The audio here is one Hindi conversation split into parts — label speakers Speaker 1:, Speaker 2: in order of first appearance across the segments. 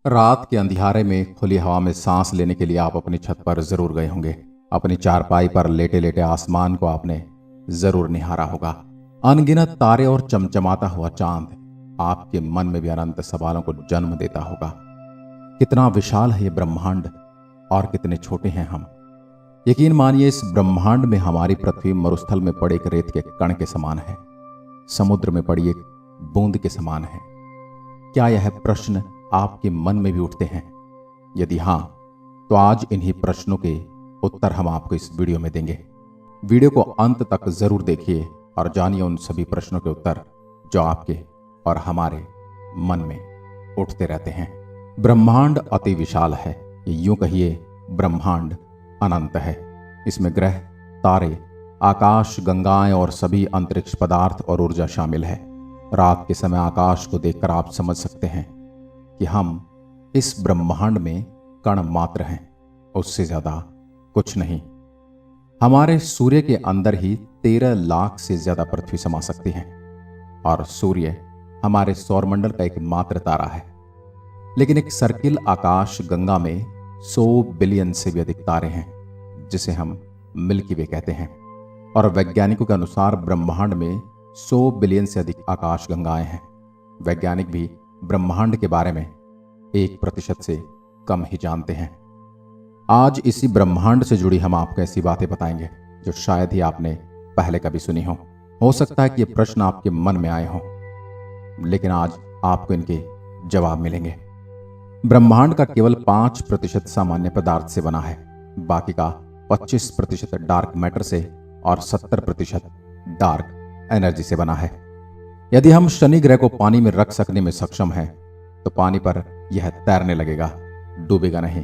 Speaker 1: रात के अंधियारे में खुली हवा में सांस लेने के लिए आप अपनी छत पर जरूर गए होंगे। अपनी चारपाई पर लेटे लेटे आसमान को आपने जरूर निहारा होगा। अनगिनत तारे और चमचमाता हुआ चांद आपके मन में भी अनंत सवालों को जन्म देता होगा। कितना विशाल है ये ब्रह्मांड और कितने छोटे हैं हम। यकीन मानिए, इस ब्रह्मांड में हमारी पृथ्वी मरुस्थल में पड़े एक रेत के कण के समान है, समुद्र में पड़ी एक बूंद के समान है। क्या यह प्रश्न आपके मन में भी उठते हैं? यदि हां, तो आज इन्हीं प्रश्नों के उत्तर हम आपको इस वीडियो में देंगे। वीडियो को अंत तक जरूर देखिए और जानिए उन सभी प्रश्नों के उत्तर जो आपके और हमारे मन में उठते रहते हैं। ब्रह्मांड अति विशाल है, यूं कहिए ब्रह्मांड अनंत है। इसमें ग्रह, तारे, आकाश गंगाएं और सभी अंतरिक्ष पदार्थ और ऊर्जा शामिल है। रात के समय आकाश को देखकर आप समझ सकते हैं कि हम इस ब्रह्मांड में कण मात्र हैं, उससे ज्यादा कुछ नहीं। हमारे सूर्य के अंदर ही 13 लाख से ज्यादा पृथ्वी समा सकती है और सूर्य हमारे सौरमंडल का एक मात्र तारा है। लेकिन एक सर्किल आकाश गंगा में 100 बिलियन से भी अधिक तारे हैं, जिसे हम मिल्की वे कहते हैं। और वैज्ञानिकों के अनुसार ब्रह्मांड में 100 बिलियन से अधिक आकाश गंगाएं हैं। वैज्ञानिक भी ब्रह्मांड के बारे में 1% से कम ही जानते हैं। आज इसी ब्रह्मांड से जुड़ी हम आपको ऐसी बातें बताएंगे जो शायद ही आपने पहले कभी सुनी हो सकता है कि ये प्रश्न आपके मन में आए हों, लेकिन आज आपको इनके जवाब मिलेंगे। ब्रह्मांड का केवल 5% सामान्य पदार्थ से बना है, बाकी का 25% डार्क मैटर से और 70% डार्क एनर्जी से बना है। यदि हम शनि ग्रह को पानी में रख सकने में सक्षम हैं, तो पानी पर यह तैरने लगेगा, डूबेगा नहीं।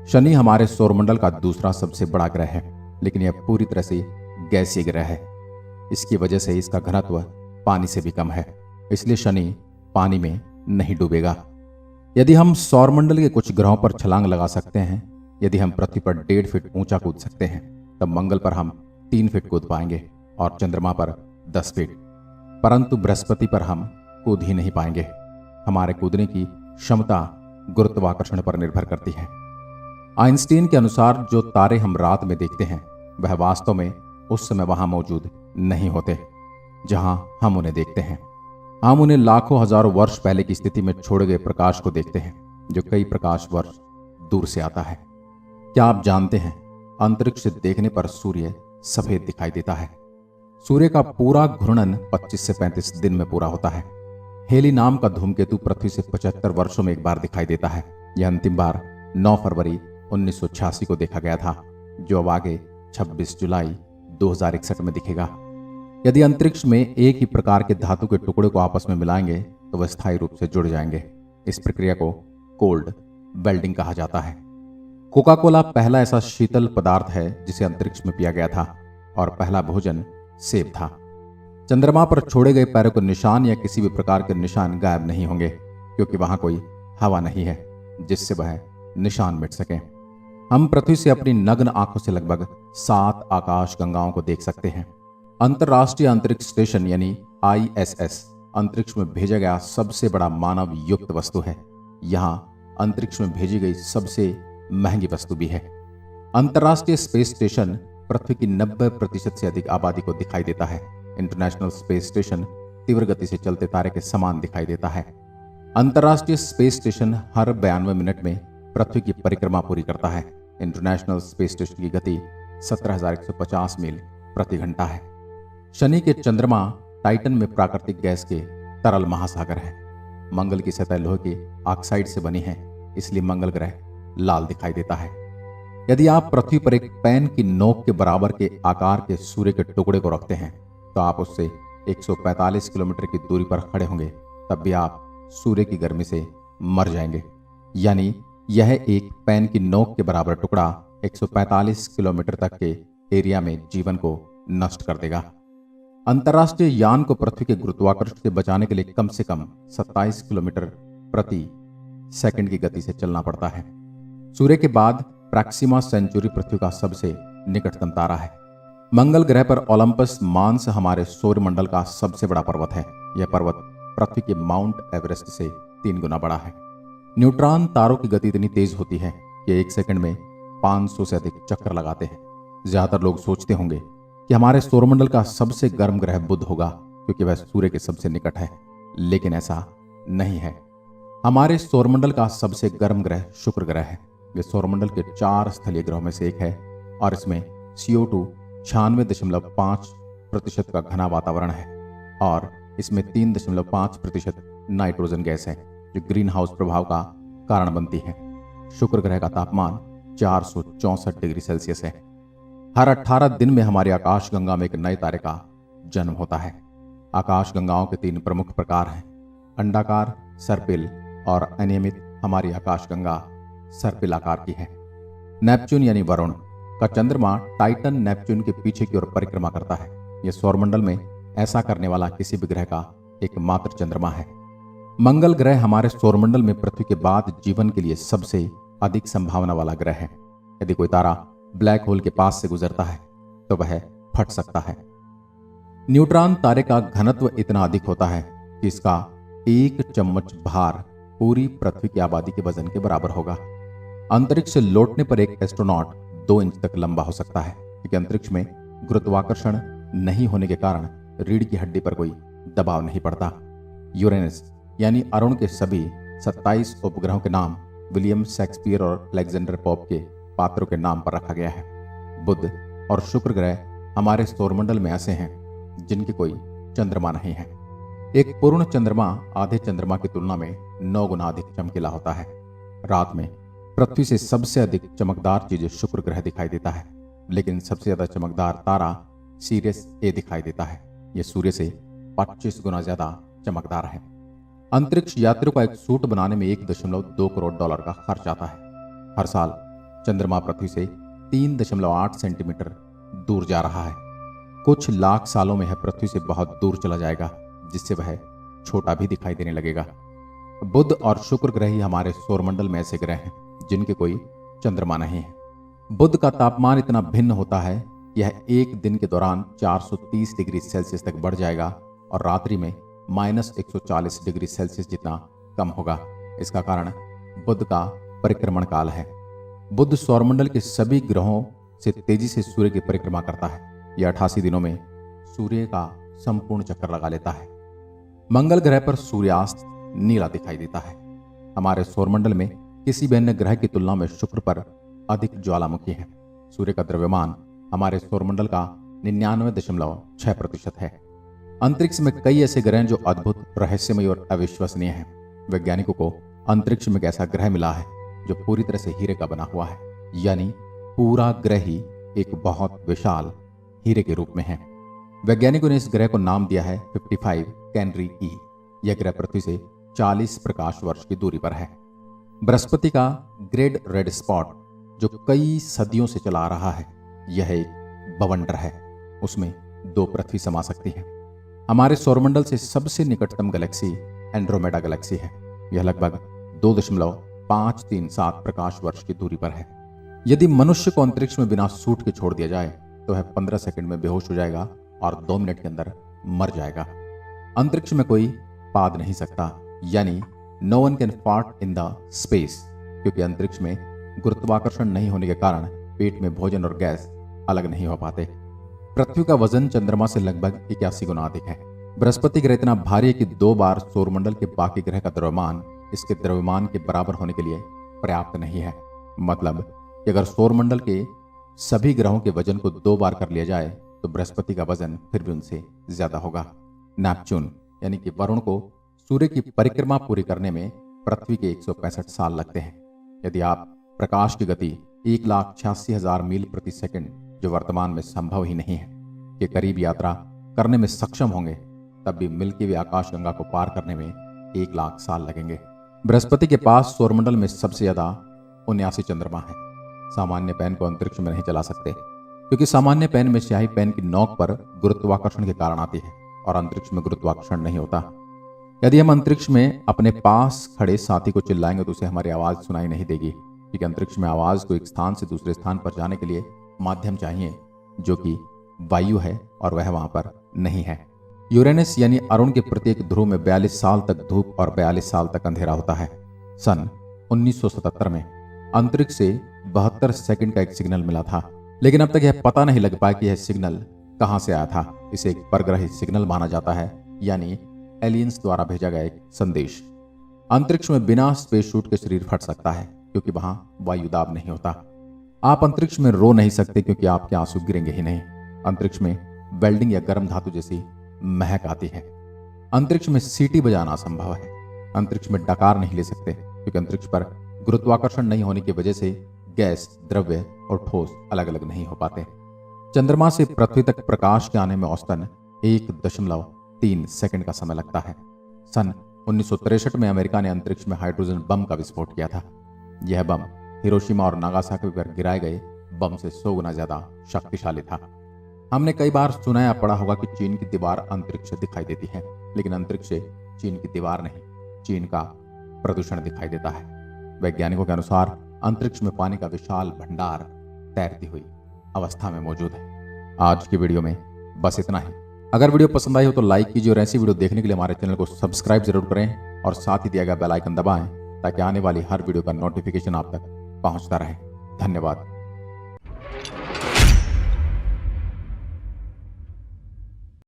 Speaker 1: शनि हमारे सौरमंडल का दूसरा सबसे बड़ा ग्रह है, लेकिन यह पूरी तरह से गैसीय ग्रह है। इसकी वजह से इसका घनत्व पानी से भी कम है, इसलिए शनि पानी में नहीं डूबेगा। यदि हम सौरमंडल के कुछ ग्रहों पर छलांग लगा सकते हैं, यदि हम पृथ्वी पर 1.5 फीट ऊंचा कूद सकते हैं, तब मंगल पर हम 3 फीट कूद पाएंगे और चंद्रमा पर 10 फीट। परंतु बृहस्पति पर हम कूद ही नहीं पाएंगे। हमारे कूदने की क्षमता गुरुत्वाकर्षण पर निर्भर करती है। आइंस्टीन के अनुसार जो तारे हम रात में देखते हैं, वह वास्तव में उस समय वहां मौजूद नहीं होते जहां हम उन्हें देखते हैं। हम उन्हें लाखों हजारों वर्ष पहले की स्थिति में छोड़े गए प्रकाश को देखते हैं, जो कई प्रकाश वर्ष दूर से आता है। क्या आप जानते हैं, अंतरिक्ष से देखने पर सूर्य सफेद दिखाई देता है। सूर्य का पूरा घूर्णन 25 से 35 दिन में पूरा होता है। हेली नाम का धूमकेतु पृथ्वी से 75 वर्षों में एक बार दिखाई देता है। यह अंतिम बार 9 फरवरी 1986 को देखा गया था, जो अब आगे 26 जुलाई 2061 में दिखेगा। यदि अंतरिक्ष में एक ही प्रकार के धातु के टुकड़े को आपस में मिलाएंगे, तो वह स्थायी रूप से जुड़ जाएंगे। इस प्रक्रिया को कोल्ड वेल्डिंग कहा जाता है। कोका कोला पहला ऐसा शीतल पदार्थ है जिसे अंतरिक्ष में पिया गया था, और पहला भोजन सेब था। चंद्रमा पर छोड़े गए पैरों के निशान या किसी भी प्रकार के निशान गायब नहीं होंगे, क्योंकि वहां कोई हवा नहीं है जिससे वह निशान मिट सके। हम पृथ्वी से अपनी नग्न आंखों से लगभग 7 आकाश गंगाओं को देख सकते हैं। अंतर्राष्ट्रीय अंतरिक्ष स्टेशन यानी ISS अंतरिक्ष में भेजा गया सबसे बड़ा मानव युक्त वस्तु है। यहां अंतरिक्ष में भेजी गई सबसे महंगी वस्तु भी है। अंतर्राष्ट्रीय स्पेस स्टेशन पृथ्वी की 90% से अधिक आबादी को दिखाई देता है। इंटरनेशनल स्पेस स्टेशन तीव्र गति से चलते तारे के समान दिखाई देता है। अंतर्राष्ट्रीय स्पेस स्टेशन हर 92 मिनट में पृथ्वी की परिक्रमा पूरी करता है। इंटरनेशनल स्पेस स्टेशन की गति 17,150 मील प्रति घंटा है। शनि के चंद्रमा टाइटन में प्राकृतिक गैस के तरल महासागर है। मंगल की सतह लोहे के ऑक्साइड से बनी है, इसलिए मंगल ग्रह लाल दिखाई देता है। यदि आप पृथ्वी पर एक पेन की नोक के बराबर के आकार के सूर्य के टुकड़े को रखते हैं, तो आप उससे 145 किलोमीटर की दूरी पर खड़े होंगे, तब भी आप सूर्य की गर्मी से मर जाएंगे। यानी यह एक पेन की नोक के बराबर टुकड़ा 145 किलोमीटर तक के एरिया में जीवन को नष्ट कर देगा। अंतर्राष्ट्रीय यान को पृथ्वी के गुरुत्वाकर्षण से बचाने के लिए कम से कम 27 किलोमीटर प्रति सेकंड की गति से चलना पड़ता है। सूर्य के बाद प्रैक्सिमा सेंचुरी पृथ्वी का सबसे निकटतम तारा है। मंगल ग्रह पर ओलंपस मांस हमारे सौरमंडल का सबसे बड़ा पर्वत है। यह पर्वत पृथ्वी के माउंट एवरेस्ट से 3 गुना बड़ा है। न्यूट्रॉन तारों की गति इतनी तेज होती है कि 1 सेकंड में 500 से अधिक चक्कर लगाते हैं। ज्यादातर लोग सोचते होंगे कि हमारे सौरमंडल का सबसे गर्म ग्रह बुध होगा क्योंकि वह सूर्य के सबसे निकट है, लेकिन ऐसा नहीं है। हमारे सौरमंडल का सबसे गर्म ग्रह शुक्र ग्रह है। यह सौरमंडल के 4 स्थलीय ग्रहों में से एक है और इसमें CO2 96.5% का घना वातावरण है और इसमें 3.5% नाइट्रोजन गैस है जो ग्रीन हाउस प्रभाव का कारण बनती है। शुक्र ग्रह का तापमान 464 डिग्री सेल्सियस है। हर 18 दिन में हमारी आकाशगंगा में एक नए तारे का जन्म होता है। आकाशगंगाओं के 3 प्रमुख प्रकार हैं, अंडाकार, सर्पिल और अनियमित। हमारी आकाशगंगा सर्पिल आकार की है। नेपच्यून यानी वरुण का चंद्रमा टाइटन नेपच्यून के पीछे की ओर परिक्रमा करता है। यह सौरमंडल में ऐसा करने वाला किसी भी ग्रह का एकमात्र चंद्रमा है। मंगल ग्रह हमारे सौरमंडल में पृथ्वी के बाद जीवन के लिए सबसे अधिक संभावना वाला ग्रह है। यदि कोई तारा ब्लैक होल के पास से गुजरता है तो वह फट सकता है। न्यूट्रॉन तारे का घनत्व इतना अधिक होता है कि इसका 1 चम्मच भार पूरी पृथ्वी की आबादी के वजन के बराबर होगा। अंतरिक्ष से लौटने पर एक एस्ट्रोनॉट 2 इंच तक लंबा हो सकता है क्योंकि अंतरिक्ष में गुरुत्वाकर्षण नहीं होने के कारण रीढ़ की हड्डी पर कोई दबाव नहीं पड़ता। यूरेनस यानी अरुण के सभी 27 उपग्रहों के नाम विलियम शेक्सपियर और अलेक्जेंडर पोप के पात्रों के नाम पर रखा गया है। बुध और शुक्र ग्रह हमारे सौरमंडल में ऐसे हैं जिनके कोई चंद्रमा नहीं है। एक पूर्ण चंद्रमा आधे चंद्रमा की तुलना में 9 गुना अधिक चमकीला होता है। रात में पृथ्वी से सबसे अधिक चमकदार चीज शुक्र ग्रह दिखाई देता है, लेकिन सबसे ज्यादा चमकदार तारा सीरियस ए दिखाई देता है। यह सूर्य से 25 गुना ज्यादा चमकदार है। अंतरिक्ष यात्रियों का एक सूट बनाने में $1.2 करोड़ का खर्च आता है। हर साल चंद्रमा पृथ्वी से 3.8 सेंटीमीटर दूर जा रहा है। कुछ लाख सालों में यह पृथ्वी से बहुत दूर चला जाएगा, जिससे वह छोटा भी दिखाई देने लगेगा। बुध और शुक्र ग्रह ही हमारे सौरमंडल में ऐसे ग्रह हैं जिनके कोई चंद्रमा नहीं है। बुध का तापमान इतना भिन्न होता है कि यह एक दिन के दौरान 430 डिग्री सेल्सियस तक बढ़ जाएगा और रात्रि में -140 डिग्री सेल्सियस जितना कम होगा। इसका कारण बुध का परिक्रमण काल है। बुध सौरमंडल के सभी ग्रहों से तेजी से सूर्य की परिक्रमा करता है। यह 88 दिनों में सूर्य का संपूर्ण चक्कर लगा लेता है। मंगल ग्रह पर सूर्यास्त नीला दिखाई देता है। हमारे सौरमंडल में किसी भी अन्य ग्रह की तुलना में शुक्र पर अधिक ज्वालामुखी है। सूर्य का द्रव्यमान हमारे सौरमंडल का 99.6% है। अंतरिक्ष में कई ऐसे ग्रह हैं जो अद्भुत, रहस्यमय और अविश्वसनीय हैं। वैज्ञानिकों को अंतरिक्ष में एक ऐसा ग्रह मिला है जो पूरी तरह से हीरे का बना हुआ है, यानी पूरा ग्रह ही एक बहुत विशाल हीरे के रूप में है। वैज्ञानिकों ने इस ग्रह को नाम दिया है 55 कैनरी ई। यह ग्रह पृथ्वी से 40 प्रकाश वर्ष की दूरी पर है। बृहस्पति का ग्रेट रेड स्पॉट जो कई सदियों से चला आ रहा है, यह एक बवंडर है। उसमें 2 पृथ्वी समा सकती है। हमारे सौरमंडल से सबसे निकटतम गैलेक्सी एंड्रोमेडा गैलेक्सी है। यह लगभग 2.537 प्रकाश वर्ष की दूरी पर है। यदि मनुष्य को अंतरिक्ष में बिना सूट के छोड़ दिया जाए तो वह 15 सेकंड में बेहोश हो जाएगा और 2 मिनट के अंदर मर जाएगा। अंतरिक्ष में कोई पाद नहीं सकता, यानी no one can fart in the space, क्योंकि अंतरिक्ष में गुरुत्वाकर्षण नहीं होने के कारण पेट में भोजन और गैस अलग नहीं हो पाते। पृथ्वी का वजन चंद्रमा से लगभग 81 गुना अधिक है। बृहस्पति ग्रह इतना भारी है कि 2 बार सौरमंडल के बाकी ग्रह का द्रव्यमान इसके द्रव्यमान के बराबर होने के लिए पर्याप्त नहीं है। मतलब कि अगर सौरमंडल के सभी ग्रहों के वजन को 2 बार कर लिया जाए तो बृहस्पति का वजन फिर भी उनसे ज्यादा होगा। नेपच्यून यानी कि वरुण को सूर्य की परिक्रमा पूरी करने में पृथ्वी के 165 साल लगते हैं। यदि आप प्रकाश की गति 1,86,000 मील प्रति सेकंड, जो वर्तमान में संभव ही नहीं है, के करीब यात्रा करने में सक्षम होंगे, तब भी मिल्की वे आकाशगंगा को पार करने में 1 लाख साल लगेंगे। बृहस्पति के पास सौरमंडल में सबसे ज्यादा 79 चंद्रमा है। सामान्य पेन को अंतरिक्ष में नहीं चला सकते, क्योंकि सामान्य पेन में स्याही पेन की नोक पर गुरुत्वाकर्षण के कारण आती है और अंतरिक्ष में गुरुत्वाकर्षण नहीं होता। यदि हम अंतरिक्ष में अपने पास खड़े साथी को चिल्लाएंगे तो उसे हमारी आवाज सुनाई नहीं देगी, क्योंकि अंतरिक्ष में आवाज को एक स्थान से दूसरे स्थान पर जाने के लिए माध्यम चाहिए, जो कि वायु है, और वह वहां पर नहीं है। यूरेनस यानी अरुण के प्रत्येक ध्रुव में 42 साल तक धूप और 42 साल तक अंधेरा होता है। सन 1977 में अंतरिक्ष से 72 सेकंड का एक सिग्नल मिला था, लेकिन अब तक यह पता नहीं लग पाया कि यह सिग्नल कहां से आया था। इसे एक परग्रही सिग्नल माना जाता है, यानी एलियंस द्वारा भेजा गया एक संदेश। अंतरिक्ष में बिना स्पेस सूट के शरीर फट सकता है क्योंकि वहां वायुदाब नहीं होता। आप अंतरिक्ष में रो नहीं सकते क्योंकि आपके आंसू गिरेंगे ही नहीं। अंतरिक्ष में वेल्डिंग या गर्म धातु जैसी महक आती है। अंतरिक्ष में सीटी बजाना असंभव है। अंतरिक्ष में डकार नहीं ले सकते क्योंकि अंतरिक्ष पर गुरुत्वाकर्षण नहीं होने की वजह से गैस, द्रव्य और ठोस अलग अलग नहीं हो पाते। चंद्रमा से पृथ्वी तक प्रकाश के आने में औसतन 1.3 सेकंड का समय लगता है। सन 1963 में अमेरिका ने अंतरिक्ष में हाइड्रोजन बम का विस्फोट किया था। यह बम हिरोशिमा और नागासाकी पर गिराए गए बम से 100 गुना ज्यादा शक्तिशाली था। हमने कई बार सुना या पढ़ा होगा कि चीन की दीवार अंतरिक्ष से दिखाई देती है, लेकिन अंतरिक्ष से चीन की दीवार नहीं, चीन का प्रदूषण दिखाई देता है। वैज्ञानिकों के अनुसार अंतरिक्ष में पानी का विशाल भंडार तैरती हुई अवस्था में मौजूद है। आज की वीडियो में बस इतना ही। अगर वीडियो पसंद आई हो तो लाइक कीजिए और ऐसी वीडियो देखने के लिए हमारे चैनल को सब्सक्राइब जरूर करें और साथ ही दिया गया बेल आइकन दबाएं ताकि आने वाली हर वीडियो का नोटिफिकेशन आप तक पहुंचता रहे। धन्यवाद।